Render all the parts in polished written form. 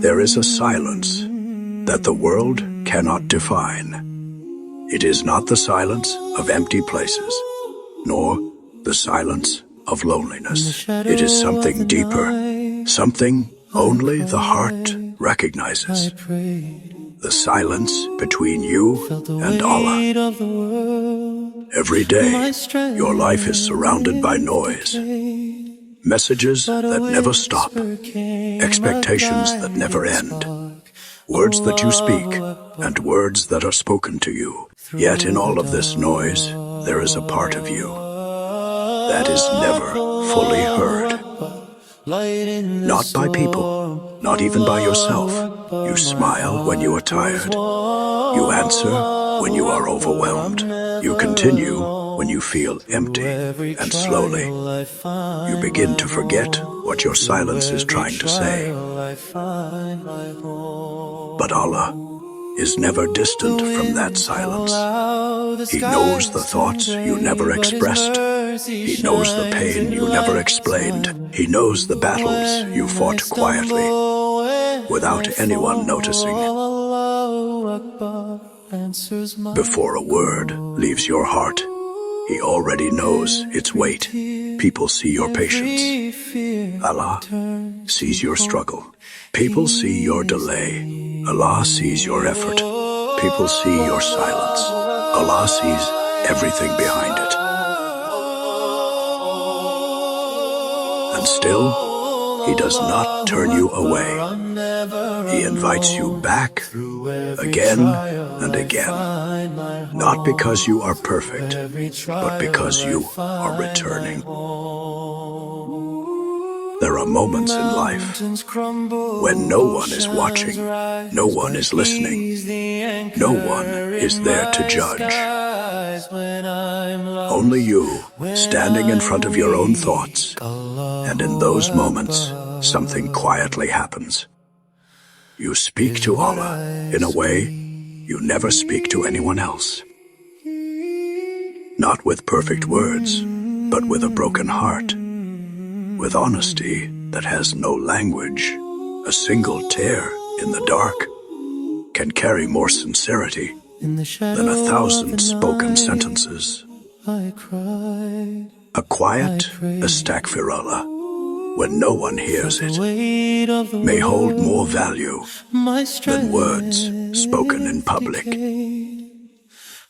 There is a silence that the world cannot define. It is not the silence of empty places, nor the silence of loneliness. It is something deeper, something only the heart recognizes. The silence between you and Allah. Every day, your life is surrounded by noise. Messages that never stop, expectations that never end, words that you speak and words that are spoken to you. Yet in all of this noise, there is a part of you that is never fully heard. Not by people, not even by yourself. You smile when you are tired. You answer when you are overwhelmed. You continue when you feel empty, and slowly you begin to forget what your silence is trying to say. But Allah is never distant from that silence. He knows the thoughts you never expressed. He knows the pain you never explained. He knows the battles you fought quietly, without anyone noticing. Before a word leaves your heart, He already knows its weight. People see your patience. Allah sees your struggle. People see your delay. Allah sees your effort. People see your silence. Allah sees everything behind it. And still, He does not turn you away. He invites you back again and again. Not because you are perfect, but because you are returning. There are moments in life when no one is watching, no one is listening, no one is there to judge. Only you, standing in front of your own thoughts. And in those moments, something quietly happens. You speak to Allah in a way you never speak to anyone else. Not with perfect words, but with a broken heart. With honesty that has no language. A single tear in the dark can carry more sincerity than 1,000 spoken sentences. A quiet astaghfirullah, when no one hears it, may hold more value than words spoken in public.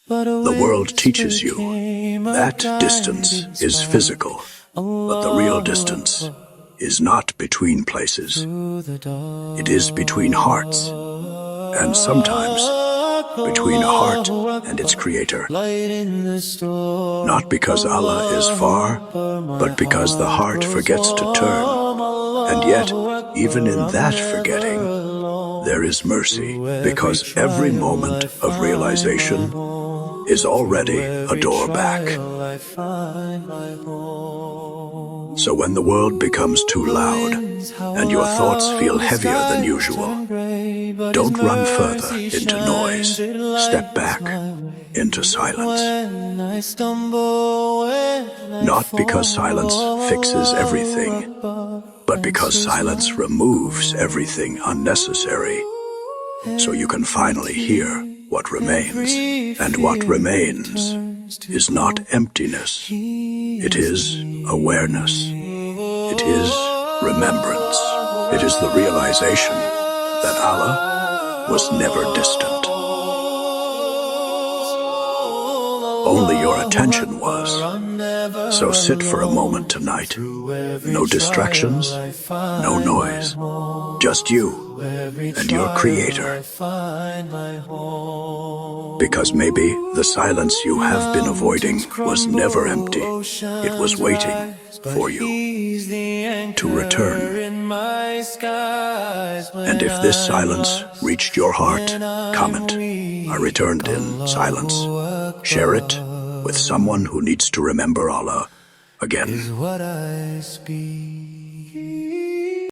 The world teaches you that distance is physical, but the real distance is not between places. It is between hearts, and sometimes between a heart and its creator. Not because Allah is far, but because the heart forgets to turn. And yet, even in that forgetting, there is mercy, because every moment of realization is already a door back. So when the world becomes too loud and your thoughts feel heavier than usual, don't run further into noise. Step back into silence. Not because silence fixes everything, but because silence removes everything unnecessary, so you can finally hear what remains. And what remains is not emptiness. It is awareness. It is remembrance. It is the realization that Allah was never distant. Only your attention was. So sit for a moment tonight. No distractions, no noise. Just you and your Creator. Because maybe the silence you have been avoiding was never empty. It was waiting for you to return. And if this silence reached your heart, comment, "I returned in silence." Share it with someone who needs to remember Allah again.